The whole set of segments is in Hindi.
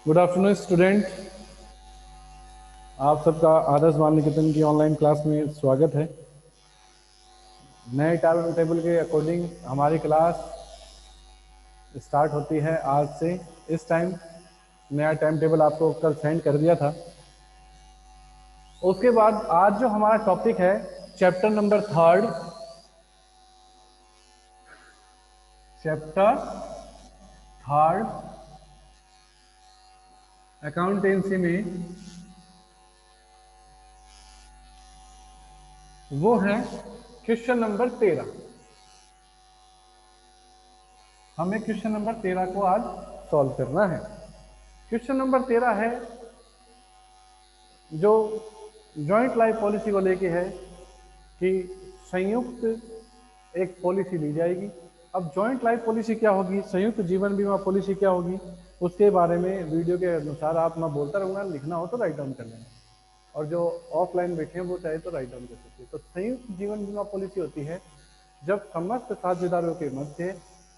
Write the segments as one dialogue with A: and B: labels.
A: Good afternoon student. आप सबका आदर्श बाल निकेतन की ऑनलाइन क्लास में स्वागत है। नए टाइम टेबल के अकॉर्डिंग हमारी क्लास स्टार्ट होती है आज से। इस टाइम नया टाइम टेबल आपको कल सेंड कर दिया था। उसके बाद आज जो हमारा टॉपिक है चैप्टर नंबर 3, चैप्टर 3 अकाउंटेंसी में, वो है क्वेश्चन नंबर 13। हमें क्वेश्चन नंबर 13 को आज सॉल्व करना है। क्वेश्चन नंबर 13 है जो जॉइंट लाइफ पॉलिसी को लेके है कि संयुक्त एक पॉलिसी ली जाएगी। अब जॉइंट लाइफ पॉलिसी क्या होगी, संयुक्त जीवन बीमा पॉलिसी क्या होगी, उसके बारे में वीडियो के अनुसार आप मैं बोलता रहूँगा, लिखना हो तो राइट डाउन कर लेना, और जो ऑफलाइन बैठे हैं वो चाहे तो राइट डाउन कर सकते हैं। तो संयुक्त जीवन बीमा पॉलिसी होती है जब समस्त साझेदारों के मध्य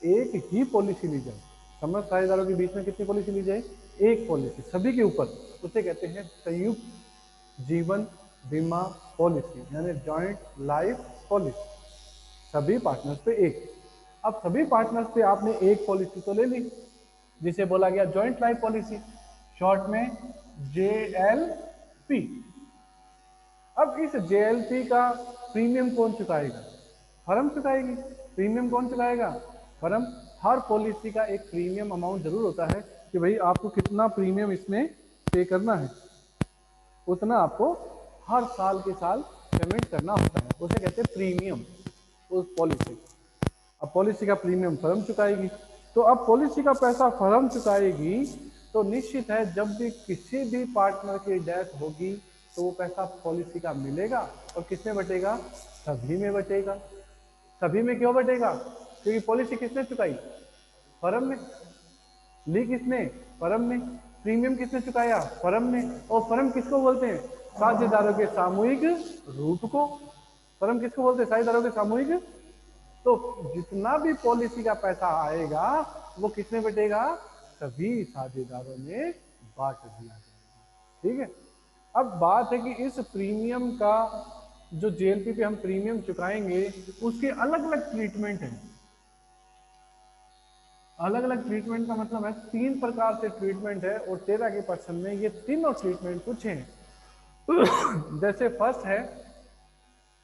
A: एक ही पॉलिसी ली जाए। समस्त साझेदारों के बीच में कितनी पॉलिसी ली जाए? एक पॉलिसी सभी के ऊपर, उसे कहते हैं संयुक्त जीवन बीमा पॉलिसी, यानी जॉइंट लाइफ पॉलिसी। सभी पार्टनर्स पे एक। अब सभी पार्टनर्स पे आपने एक पॉलिसी तो ले ली, जिसे बोला गया जॉइंट लाइफ पॉलिसी, शॉर्ट में JLP। अब इस JLP का प्रीमियम कौन चुकाएगा? फर्म चुकाएगी। प्रीमियम कौन चुकाएगा? फर्म। हर पॉलिसी का एक प्रीमियम अमाउंट जरूर होता है कि भाई आपको कितना प्रीमियम इसमें पे करना है, उतना आपको हर साल के साल पेमेंट करना होता है, उसे कहते हैं प्रीमियम उस पॉलिसी। अब पॉलिसी का प्रीमियम फर्म चुकाएगी। तो अब पॉलिसी का पैसा फर्म चुकाएगी, तो निश्चित है जब भी किसी भी पार्टनर की डेथ होगी तो वो पैसा पॉलिसी का मिलेगा, और किसमें बटेगा? सभी में बटेगा। सभी में क्यों बटेगा? क्योंकि पॉलिसी किसने चुकाई? फर्म ने। ली किसने? फर्म ने। प्रीमियम किसने चुकाया? फर्म ने। और फर्म किसको बोलते हैं? साझेदारों के सामूहिक रूप को। फर्म किसको बोलते हैं? साझेदारों के सामूहिक। तो जितना भी पॉलिसी का पैसा आएगा वो किसमें बटेगा? सभी साझेदारों में बांट दिया जाएगा। ठीक है। अब बात है कि इस प्रीमियम का जो JLP पे हम प्रीमियम चुकाएंगे उसके अलग अलग ट्रीटमेंट है। अलग अलग ट्रीटमेंट का मतलब है 3 प्रकार से ट्रीटमेंट है, और 13 के पर्सन में ये तीनों ट्रीटमेंट कुछ हैं। जैसे फर्स्ट है,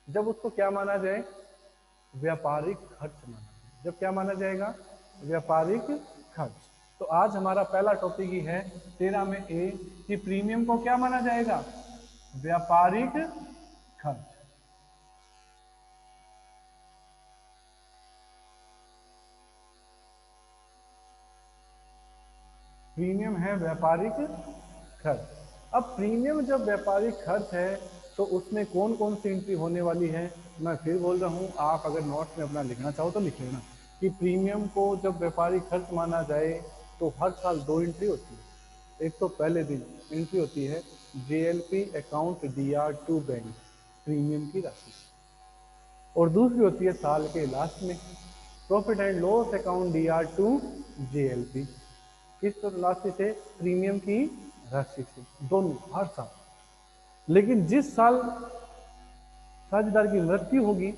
A: जब उसको क्या माना जाए? व्यापारिक खर्च माना जाए। जब क्या माना जाएगा? व्यापारिक खर्च। तो आज हमारा पहला टॉपिक ही है 13 में ए कि प्रीमियम को क्या माना जाएगा? व्यापारिक खर्च। प्रीमियम है व्यापारिक खर्च। अब प्रीमियम जब व्यापारिक खर्च है तो उसमें कौन कौन सी एंट्री होने वाली है? मैं फिर बोल रहा हूँ, आप अगर नोट्स में अपना लिखना चाहो तो लिख लेना कि प्रीमियम को जब व्यापारिक खर्च माना जाए तो हर साल 2 एंट्री होती है। एक तो पहले दिन एंट्री होती है JLP account DR2 bank, premium की राशि, और दूसरी होती है साल के लास्ट में profit and loss account DR2 JLP। किस राशि से? प्रीमियम की राशि से, दोनों हर साल। लेकिन जिस साल साझेदार की मृत्यु होगी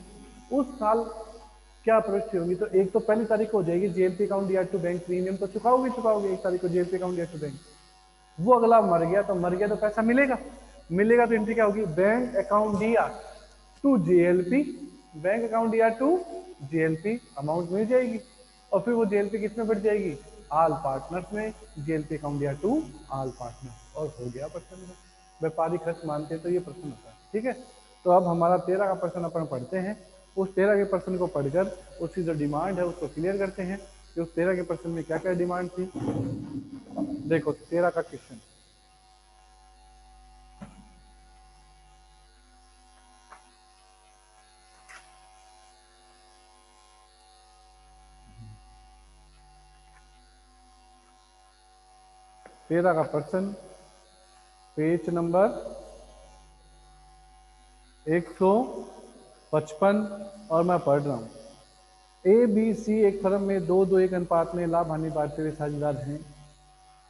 A: उस साल क्या प्रविष्टि होगी? तो एक तो पहली तारीख को हो जाएगी JLP account DR2 bank, premium तो चुकाओगे 1 तारीख को JLP अकाउंट DR2 बैंक। वो अगला मर गया तो मर गया तो पैसा मिलेगा। मिलेगा तो एंट्री क्या होगी? Bank account DR2 JLP, bank account DR2 JLP amount मिल जाएगी, और फिर वो JLP किस में बढ़ जाएगी? आल पार्टनर्स में। JLP account DR2 all partners, और हो गया प्रश्न में। व्यापारिक खर्च मानते हैं तो ये प्रश्न होता है। ठीक है। तो अब हमारा 13 का प्रश्न अपन पढ़ते हैं। उस 13 के प्रश्न को पढ़कर उसकी जो डिमांड है उसको क्लियर करते हैं कि उस 13 के प्रश्न में क्या क्या डिमांड थी। देखो 13 का क्वेश्चन, तेरह का प्रश्न, पेज नंबर 155, और मैं पढ़ रहा हूँ। ABC एक फर्म में 2-2-1 अनुपात में लाभ हानि बांटते हुए साझेदार हैं।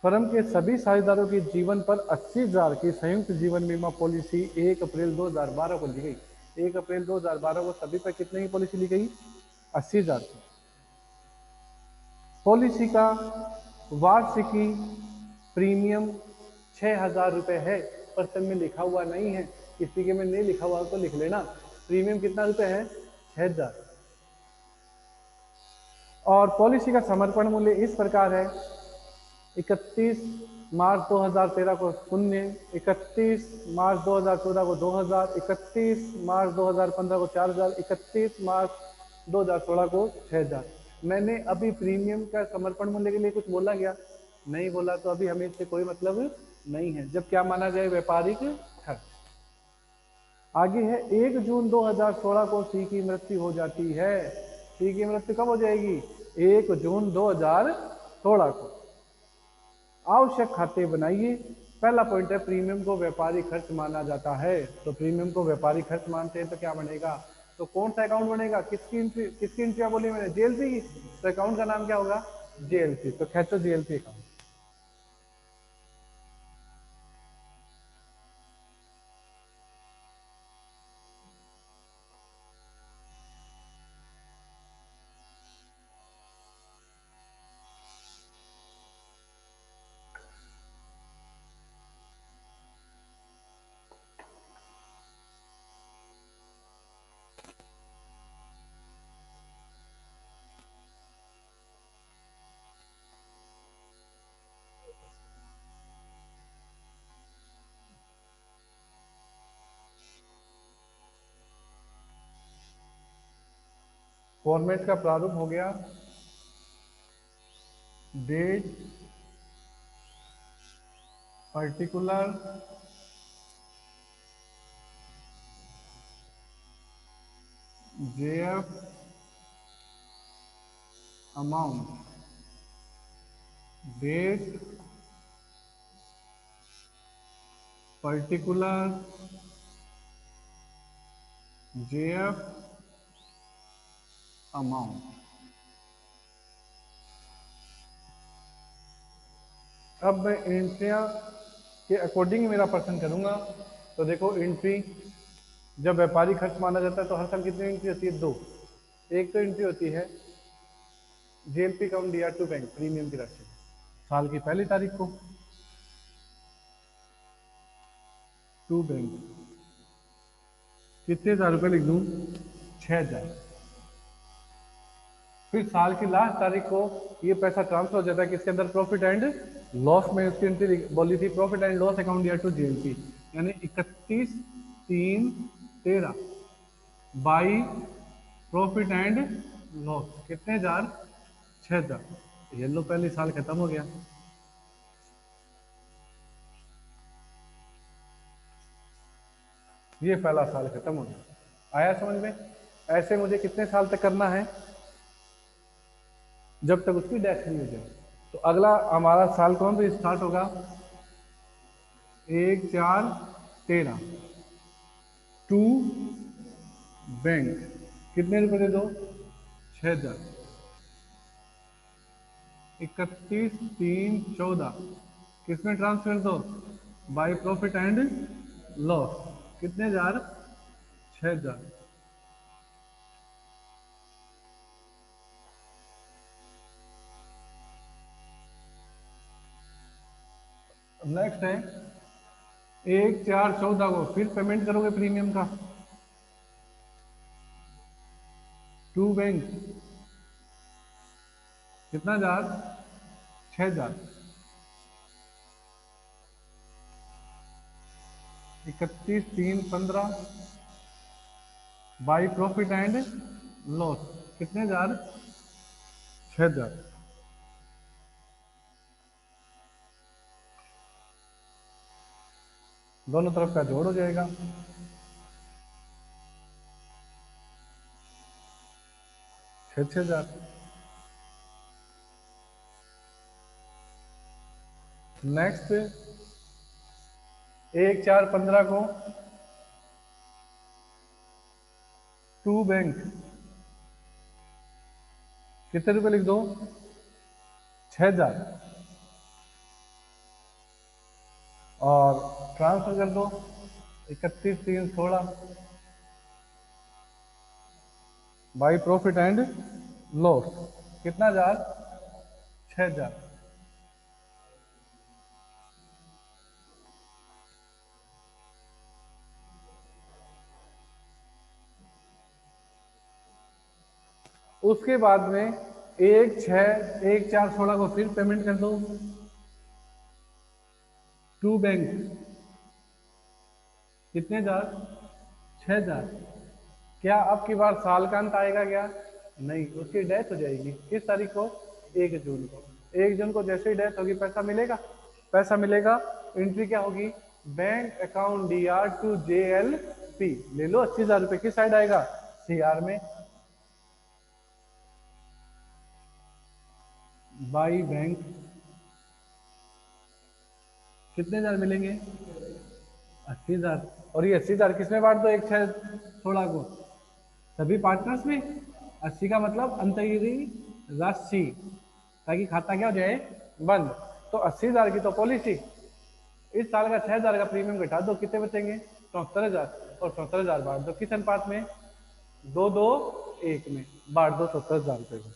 A: फर्म के सभी साझेदारों के जीवन पर 80,000 की संयुक्त जीवन बीमा पॉलिसी 1 अप्रैल 2012 को ली गई। 1 अप्रैल 2012 को सभी पर कितने की पॉलिसी ली गई? 80,000 की। पॉलिसी का वार्षिकी प्रीमियम 6,000 रुपये है, पर्सन में लिखा हुआ नहीं है। किसी के में नहीं लिखा हुआ तो लिख लेना। प्रीमियम कितना रुपए है? 6,000। और पॉलिसी का समर्पण मूल्य इस प्रकार है: 31 मार्च 2013 को 0, 31 मार्च 2014 को 2,000, 31 मार्च 2015 को 4,000, 31 मार्च 2016 को 6,000। मैंने अभी प्रीमियम का समर्पण मूल्य के लिए कुछ बोला क्या? नहीं बोला, तो अभी हमें इससे कोई मतलब नहीं है। जब क्या माना जाए? व्यापारिक खर्च। आगे है 1 जून 2016 को सी की मृत्यु हो जाती है। सी की मृत्यु कब हो जाएगी? 1 जून 2016 को। आवश्यक खाते बनाइए। पहला पॉइंट है प्रीमियम को व्यापारिक खर्च माना जाता है। तो प्रीमियम को व्यापारिक खर्च मानते हैं तो क्या बनेगा? तो कौन सा अकाउंट बनेगा? किसकी एंट्री बोली मैंने? जेएलपी की। तो अकाउंट का नाम क्या होगा? जेएलपी। तो खेचो जेएलपी अकाउंट। फॉर्मेट का प्रारूप हो गया date, particular, JF, amount, date, particular, JF, amount. अब मैं एंट्रियां के अकॉर्डिंग मेरा पर्सन करूंगा। तो देखो एंट्री, जब व्यापारिक खर्च माना जाता है तो हर साल कितनी एंट्री होती है? 2। एक तो एंट्री होती है जेएलपी अकाउंट दिया टू बैंक, प्रीमियम की राशि साल की पहली तारीख को टू बैंक। कितने हजार रुपये लिख दूं? 6,000। फिर साल की लास्ट तारीख को ये पैसा ट्रांसफर हो जाता है किसके अंदर? प्रॉफिट एंड लॉस में। उसकी एंट्री बोली थी प्रॉफिट एंड लॉस अकाउंट दिया टू जेएलपी, यानी 31/3/13 बाई प्रॉफिट एंड लॉस। कितने हजार? 6,000। ये लो पहले साल खत्म हो गया। ये पहला साल खत्म हो गया। आया समझ में? ऐसे मुझे कितने साल तक करना है? जब तक उसकी डेथ नहीं हो जाए। तो अगला हमारा साल कौन से स्टार्ट होगा? 1/4/13 टू बैंक। कितने रुपए दे दो? 6,000। 31/3/14 किसमें ट्रांसफर दो? By profit and loss. कितने हजार? 6,000। नेक्स्ट है 1/4/14 को फिर पेमेंट करोगे प्रीमियम का टू बैंक। कितना हजार? 6,000। 31/3/15 बाई प्रॉफिट एंड लॉस। कितने हजार? 6,000। दोनों तरफ का जोड़ हो जाएगा। 6,000। नेक्स्ट 1/4/15 को टू बैंक। कितने रुपए लिख दो? 6,000। और ट्रांसफर कर दो 31,316 बाई प्रॉफिट एंड लॉस कितना हजार 6,000। उसके बाद में 1,6,1,416 को फिर पेमेंट कर दो टू बैंक कितने हजार 6,000। क्या अब की बार साल का अंत आएगा क्या? नहीं, उसकी डेथ हो जाएगी किस तारीख को 1 जून को। 1 जून को जैसे ही डेथ होगी पैसा मिलेगा। पैसा मिलेगा, एंट्री क्या होगी bank account DR to JLP ले लो 80,000 रुपए किस साइड आएगा CR में बाई बैंक कितने हजार मिलेंगे 80,000। और ये 80,000 किसमें बांट दो 1,616 को सभी पार्टनर्स में। 80 का मतलब अंतर्गीय राशि ताकि खाता क्या हो जाए बंद। तो 80,000 की तो पॉलिसी, इस साल का 6,000 का प्रीमियम घटा दो कितने बचेंगे 74,000 और 74,000 बांट दो किस अनुपात में 2-2-1 में बांट दो 70,000 रुपए को।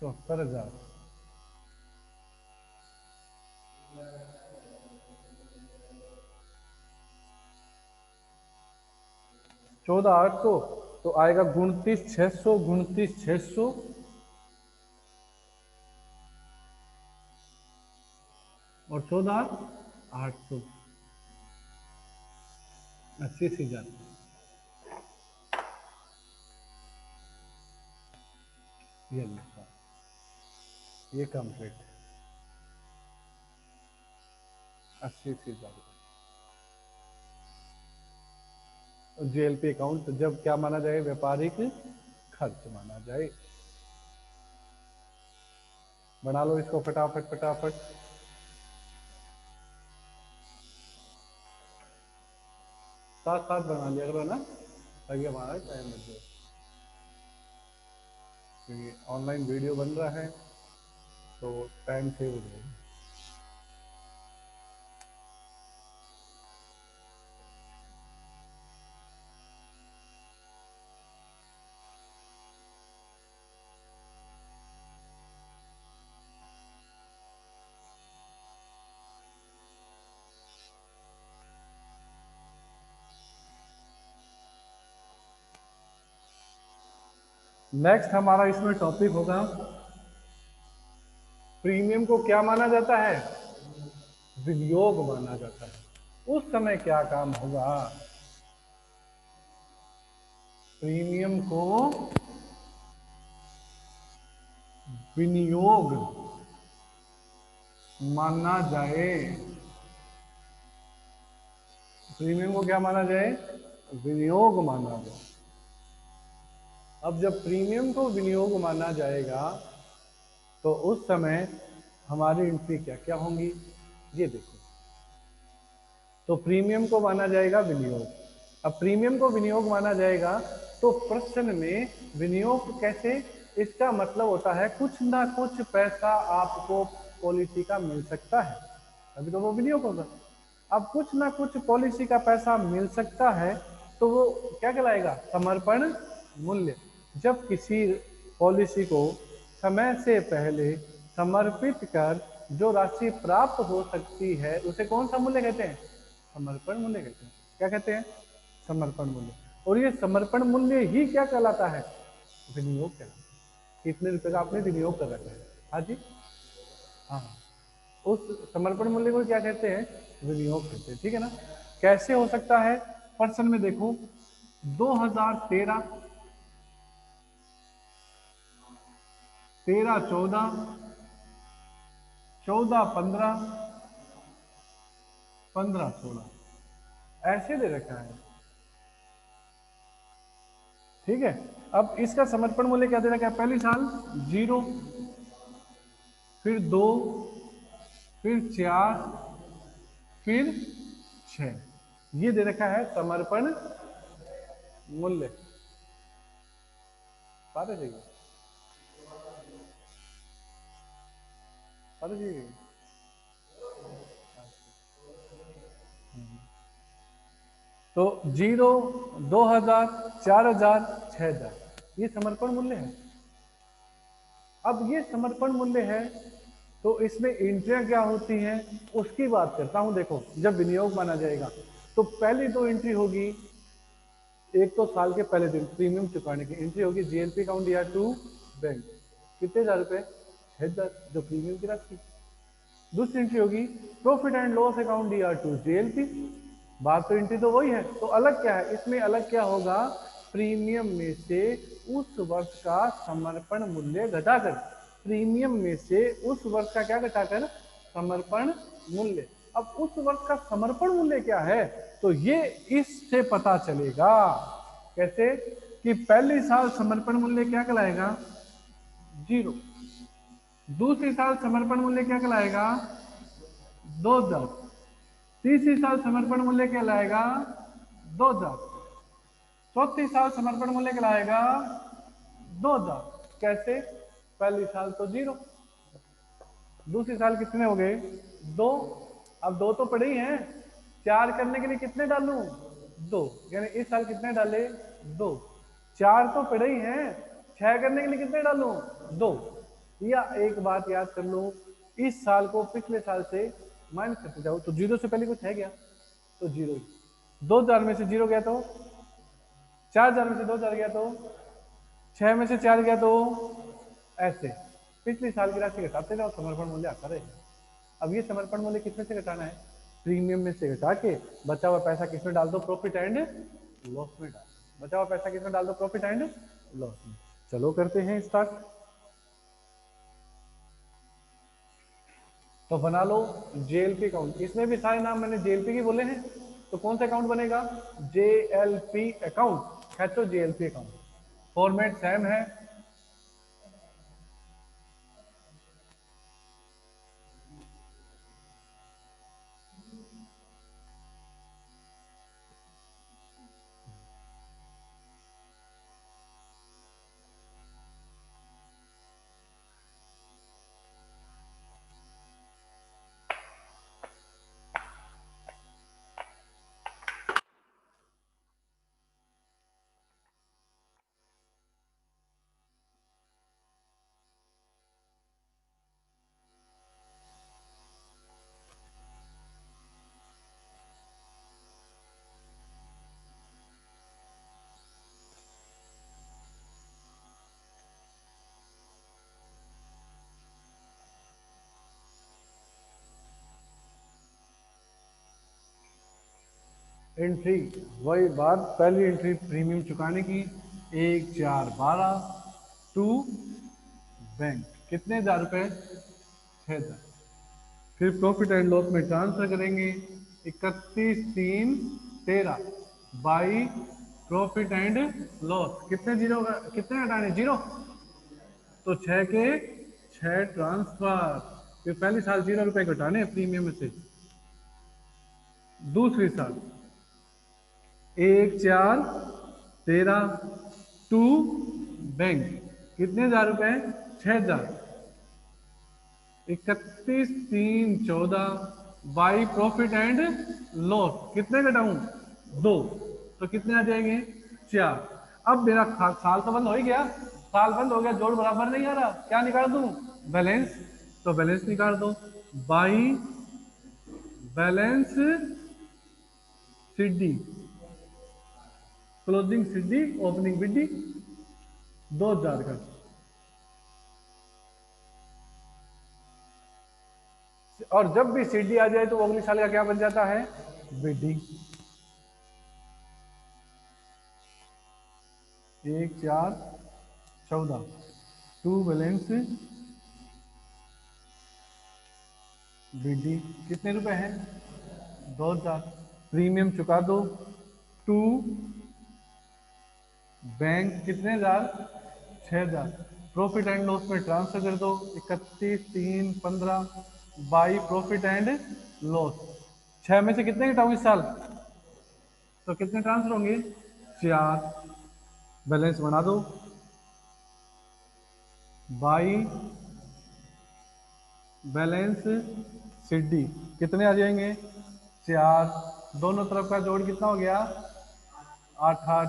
A: तो 70,000 14,800 तो आएगा 29,600 29,600 और 14,800 80,000। ये लिखा ये कंप्लीट 80,000। JLP अकाउंट जब क्या माना जाए व्यापारिक खर्च माना जाए। बना लो इसको फटाफट फटाफट। साथ साथ बना लिया करो ना ताकि हमारा टाइम बच जाए क्योंकि ऑनलाइन वीडियो बन रहा है तो टाइम सेव हो जाएगा। नेक्स्ट हमारा इसमें टॉपिक होगा प्रीमियम को क्या माना जाता है विनियोग माना जाता है। उस समय क्या काम होगा प्रीमियम को विनियोग माना जाए। प्रीमियम को क्या माना जाए विनियोग माना जाए। अब जब प्रीमियम को विनियोग माना जाएगा तो उस समय हमारी एंट्री क्या क्या होंगी ये देखो। तो प्रीमियम को माना जाएगा विनियोग। अब प्रीमियम को विनियोग माना जाएगा तो प्रश्न में विनियोग कैसे, इसका मतलब होता है कुछ ना कुछ पैसा आपको पॉलिसी का मिल सकता है अभी तो वो विनियोग होगा। अब कुछ ना कुछ पॉलिसी का पैसा मिल सकता है तो वो क्या कहलाएगा समर्पण मूल्य। जब किसी पॉलिसी को समय से पहले समर्पित कर जो राशि प्राप्त हो सकती है उसे कौन सा मूल्य कहते हैं समर्पण मूल्य कहते हैं। क्या कहते हैं समर्पण मूल्य। और ये समर्पण मूल्य ही क्या कहलाता है विनियोग कहलाता है। कितने रुपए का आपने विनियोग कर रखा है हाँ जी हाँ उस समर्पण मूल्य को क्या कहते हैं विनियोग कहते हैं। ठीक है ना। कैसे हो सकता है प्रश्न में देखो 2013 13-14 14-15 15-16 ऐसे दे रखा है। ठीक है। अब इसका समर्पण मूल्य क्या दे रखा है पहली साल 0 फिर 2 फिर 4 फिर 6 ये दे रखा है समर्पण मूल्य सारे चाहिए, सारे चाहिए। तो 0, 2000, 4000, 6000 ये समर्पण मूल्य है। अब ये समर्पण मूल्य है तो इसमें एंट्रियां क्या होती हैं उसकी बात करता हूं। देखो जब विनियोग माना जाएगा तो पहली दो एंट्री होगी, एक तो साल के पहले दिन प्रीमियम चुकाने की एंट्री होगी जीएलपी अकाउंट या टू बैंक, कितने हजार रुपए, 6000 जो प्रीमियम की राशि। दूसरी एंट्री होगी प्रॉफिट एंड लॉस अकाउंट या टू जेएलपी, बात तो एंट्री तो वही है, तो अलग क्या है इसमें, अलग क्या होगा, प्रीमियम में से उस वर्ष का समर्पण मूल्य घटाकर, प्रीमियम में से उस वर्ष का क्या घटाकर, समर्पण मूल्य। अब उस वर्ष का समर्पण मूल्य क्या है तो ये इससे पता चलेगा। कैसे कि पहले साल समर्पण मूल्य क्या कहलाएगा, 0। दूसरी साल समर्पण मूल्य क्या कहलाएगा, 2000। तीसरी साल समर्पण मूल्य क्या लाएगा, 2000। चौथी साल समर्पण मूल्य क्या लाएगा, 2000। कैसे, पहली साल तो 0, दूसरी साल कितने हो गए, 2। अब 2 तो पड़े ही हैं, 4 करने के लिए कितने डालूं, 2, यानी इस साल कितने डाले, 2। 4 तो पड़े ही हैं, 6 करने के लिए कितने डालूं, 2। या एक बात याद कर लो, इस साल को पिछले साल से माइनस करते जाओ तो 0 से पहले कुछ है क्या, तो 0 ही। 2000 में से 0 गया तो 4000 में से 2000 गया तो 6 में से 4 गया तो ऐसे पिछली साल की राशि घटाते जाओ, समर्पण मूल्य आता रहेगा। अब ये समर्पण मूल्य किसमें से घटाना है, प्रीमियम में से घटा के बचा हुआ पैसा किसमें डाल दो, प्रॉफिट एंड लॉस में डाल, बचा हुआ पैसा किसमें डाल दो, प्रॉफिट एंड लॉस में। चलो करते हैं स्टार्ट। तो बना लो जेएलपी अकाउंट, इसमें भी सारे नाम मैंने जेएलपी के बोले हैं, तो कौन सा अकाउंट बनेगा, जेएलपी अकाउंट, खैचो जेएलपी अकाउंट, फॉर्मेट सेम है। एंट्री वही बात, पहली एंट्री प्रीमियम चुकाने की 1412 टू बैंक, कितने हजार रुपए, 6000। फिर प्रॉफिट एंड लॉस में ट्रांसफर करेंगे 31/3/13 बाई प्रॉफिट एंड लॉस, कितने जीरो, कितने घटाने, 0, तो 6 के 6 ट्रांसफर। फिर पहली साल 0 रुपए घटाने प्रीमियम में से, दूसरी साल 1413 टू बैंक, कितने हजार रुपए, 6000। 31/3/14 बाई प्रॉफिट एंड लॉस, कितने घटाऊं, 2, तो कितने आ जाएंगे, 4। अब मेरा साल तो बंद हो ही गया, साल बंद हो गया, जोड़ बराबर नहीं आ रहा, क्या निकाल दूं, बैलेंस, तो बैलेंस निकाल दो, by balance CD, closing CD opening BD, 2000 का। और जब भी सीडी आ जाए तो वो अगले साल का क्या बन जाता है, बीडी। 1414 टू बैलेंस बीडी, कितने रुपए हैं, 2000। प्रीमियम चुका दो टू बैंक, कितने हजार, 6000। प्रॉफिट एंड लॉस में ट्रांसफर कर दो 31/3/15 बाई प्रॉफिट एंड लॉस। 6 में से कितने घटाऊं इस साल, तो कितने ट्रांसफर होंगे, 4 बैलेंस बना दो बाई बैलेंस सीडी कितने आ जाएंगे 4 दोनों तरफ का जोड़ कितना हो गया 8 8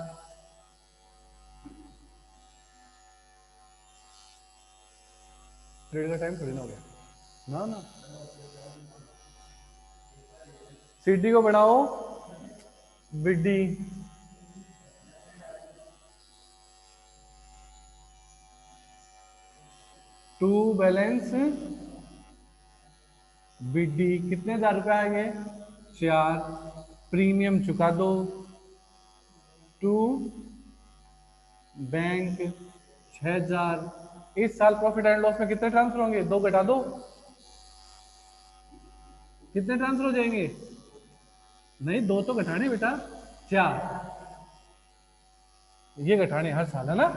A: ट्रेड का टाइम थोड़ी ना हो गया ना ना सीडी को बढ़ाओ बीडी टू बैलेंस बीडी कितने 1000 रुपए आएंगे 4 प्रीमियम चुका दो टू बैंक 6000 इस साल प्रॉफिट एंड लॉस में कितने ट्रांसफर होंगे 2 घटा दो कितने ट्रांसफर हो जाएंगे नहीं 2 तो घटाने बेटा 4 ये घटाने हर साल है ना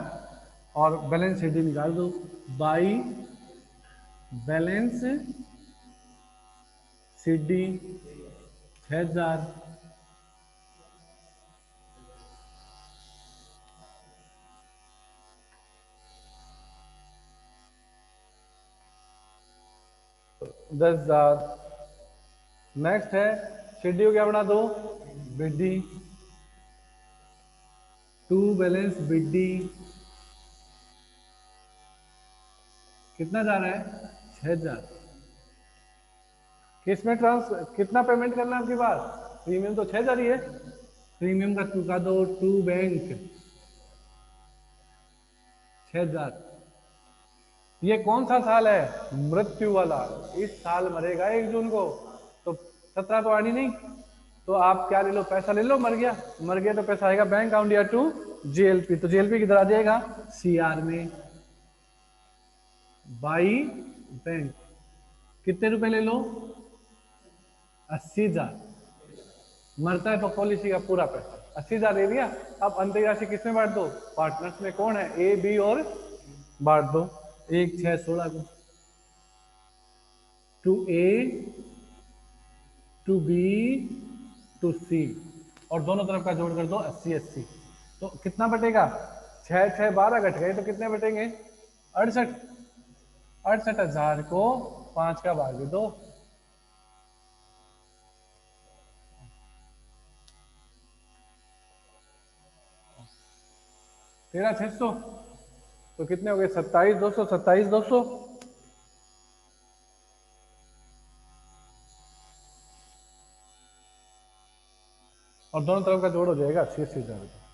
A: और बैलेंस शीट निकाल दो बाई बैलेंस सीडी 6000 10,000 नेक्स्ट है सीडी को क्या बना दो बीडी टू बैलेंस बीडी कितना जा रहा है 6000 किसमें कितना पेमेंट करना है आपकी बात प्रीमियम तो 6000 ही है प्रीमियम का चुका दो टू बैंक 6000 ये कौन सा साल है मृत्यु वाला इस साल मरेगा 1 जून को तो 17 तो आनी नहीं तो आप क्या ले लो पैसा ले लो मर गया तो पैसा आएगा बैंक अकाउंट या टू जेएलपी तो जेएलपी किधर आ जाएगा सीआर में बाई बैंक कितने रुपए ले लो 80,000 मरता है तो पॉलिसी का पूरा पैसा 80,000 ले लिया अब अंतिम राशि किसमें बांट दो पार्टनर्स में कौन है ए बी और बांट दो 1 6 16 को two a two b two c और दोनों तरफ का जोड़ कर दो 80 80 तो कितना बटेगा 6 6 12 घट गए तो कितने बटेंगे 68,000 को 5 का भाग दो 13,600 तो कितने हो गए 27,200 27,200 और दोनों तरफ का जोड़ हो जाएगा 80,000 रुपये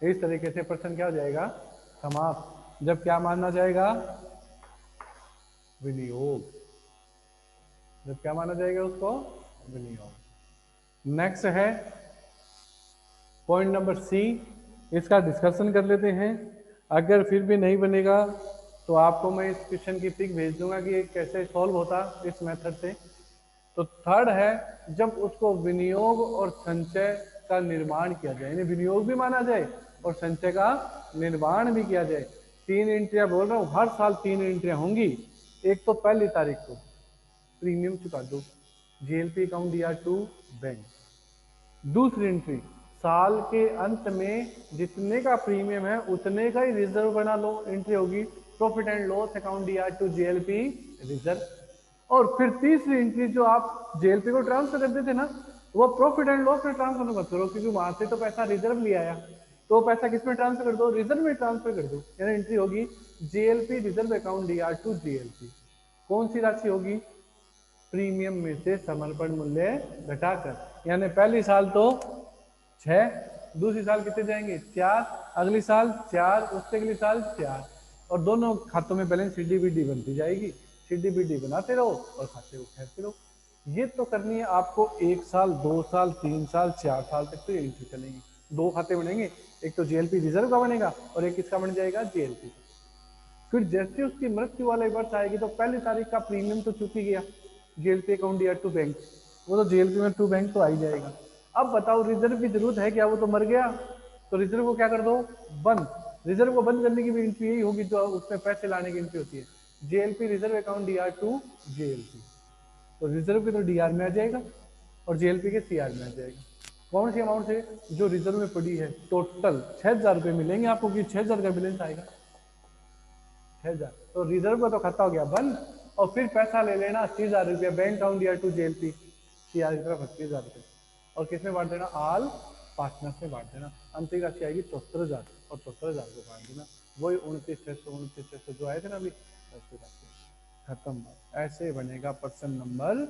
A: इस तरीके से प्रश्न क्या हो जाएगा समाप्त जब क्या माना जाएगा विनियोग जब क्या माना जाएगा उसको विनियोग नेक्स्ट है पॉइंट नंबर सी इसका डिस्कशन कर लेते हैं अगर फिर भी नहीं बनेगा तो आपको मैं इस क्वेश्चन की पिक भेज दूंगा कि ये कैसे सॉल्व होता इस मेथड से तो थर्ड है जब उसको विनियोग और संचय का निर्माण किया जाए यानी विनियोग भी माना जाए और संचय का निर्माण भी किया जाए 3 एंट्रियां बोल रहा हूँ हर साल 3 एंट्रियां होंगी एक तो 1 तारीख को प्रीमियम चुका दो जेएलपी अकाउंट दिया टू बैंक दूसरी एंट्री साल के अंत में जितने का प्रीमियम है उतने का ही रिजर्व बना लो एंट्री होगी प्रॉफिट एंड लॉस अकाउंट दिया टू जेएलपी रिजर्व और फिर तीसरी एंट्री जो आप जेएलपी को ट्रांसफर करते थे ना वो प्रॉफिट एंड लॉस में ट्रांसफर मत करो क्योंकि वहां से तो पैसा रिजर्व ले आया तो पैसा किस में ट्रांसफर कर दो रिजर्व में ट्रांसफर कर दो यानी एंट्री होगी जेएलपी रिजर्व अकाउंट दिया टू जेएलपी कौन सी राशि होगी प्रीमियम में से समर्पण मूल्य घटाकर यानी पहली साल तो 6 दूसरी साल कितने जाएंगे 4 अगली साल 4 उससे अगली साल 4 और दोनों खातों में बैलेंस सीडीबीडी बनती जाएगी सीडीबीडी बनाते रहो और खाते को फेरते रहो ये तो करनी है आपको 1 साल 2 साल 3 साल 4 साल तक तो एंट्री चलेंगी 2 खाते बनेंगे एक तो जेएलपी रिजर्व का बनेगा और एक किसका बन जाएगा जेएलपी फिर जैसे उसकी मृत्यु वाले वर्ष आएगी तो 1 तारीख का प्रीमियम तो चुकी गया जेएलपी अकाउंट दिया टू बैंक वो तो जेएलपी में टू बैंक तो आ ही जाएगा अब बताओ रिजर्व की जरूरत है क्या वो तो मर गया तो रिजर्व को क्या कर दो बंद रिजर्व को बंद करने की भी एंट्री यही होगी जो उसमें पैसे लाने की एंट्री होती है JLP reserve account DR to JLP तो रिजर्व के तो डीआर में आ जाएगा और जेएलपी के सीआर में आ जाएगा कौन सी अमाउंट से? जो रिजर्व में पड़ी है टोटल 6,000 रुपये मिलेंगे आपको, कि 6,000 का बैलेंस आएगा 6,000। तो रिजर्व का तो खाता हो गया बंद, और फिर पैसा ले लेना 80,000 रुपया बैंक अकाउंट या टू जेएलपी सीआर की तरफ 80,000 रुपये, और किस में बांट देना? ऑल पार्टनर्स में बांट देना। अंतिम राशि आएगी 74,000, और 74,000 को बांट देना, वही 29,629 जो आए थे ना अभी, ऐसे राशि खत्म। ऐसे बनेगा प्रश्न नंबर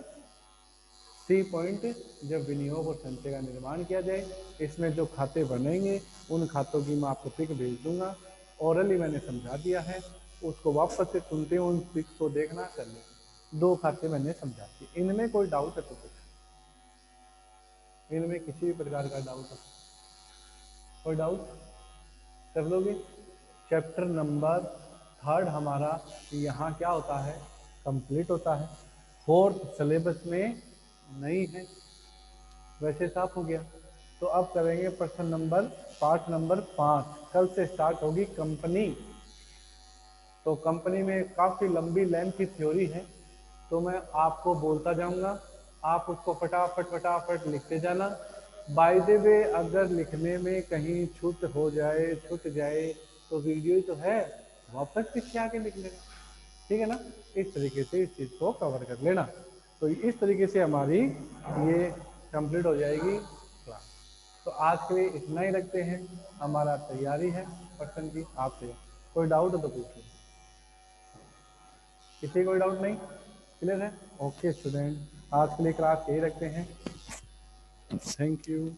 A: सी पॉइंट। जब विनियोग और संचय का निर्माण किया जाए, इसमें जो खाते बनेंगे उन खातों की मैं आपको पिक भेज दूंगा, ओरली मैंने समझा दिया है, उसको वापस से सुनते हो, उन पिक्स को देखना कर लेना। 2 खाते मैंने समझा दिए, इनमें कोई डाउट है तो कुछ, इनमें किसी भी प्रकार का डाउट है? कोई डाउट? सब लोग चैप्टर नंबर 3 हमारा यहाँ क्या होता है? कंप्लीट होता है। 4th सिलेबस में नहीं है, वैसे साफ हो गया। तो अब करेंगे प्रश्न नंबर पार्ट नंबर 5। कल से स्टार्ट होगी कंपनी। तो कंपनी में काफ़ी लंबी लेंथ की थ्योरी है, तो मैं आपको बोलता जाऊंगा, आप उसको फटाफट फटाफट लिखते जाना। बाय द वे, अगर लिखने में कहीं छूट हो जाए, छूट जाए, तो वीडियो ही तो है, वापस पीछे आके लिख लेना, ठीक है ना? इस तरीके से इस चीज़ को कवर कर लेना। तो इस तरीके से हमारी ये कंप्लीट हो जाएगी क्लास। तो आज के लिए इतना ही रखते हैं, हमारा तैयारी है क्वेश्चन की आपसे। कोई डाउट है तो पूछिए, किसी कोई डाउट नहीं? क्लियर है? ओके स्टूडेंट, आज के लिए क्लास यही रखते हैं। Thank you.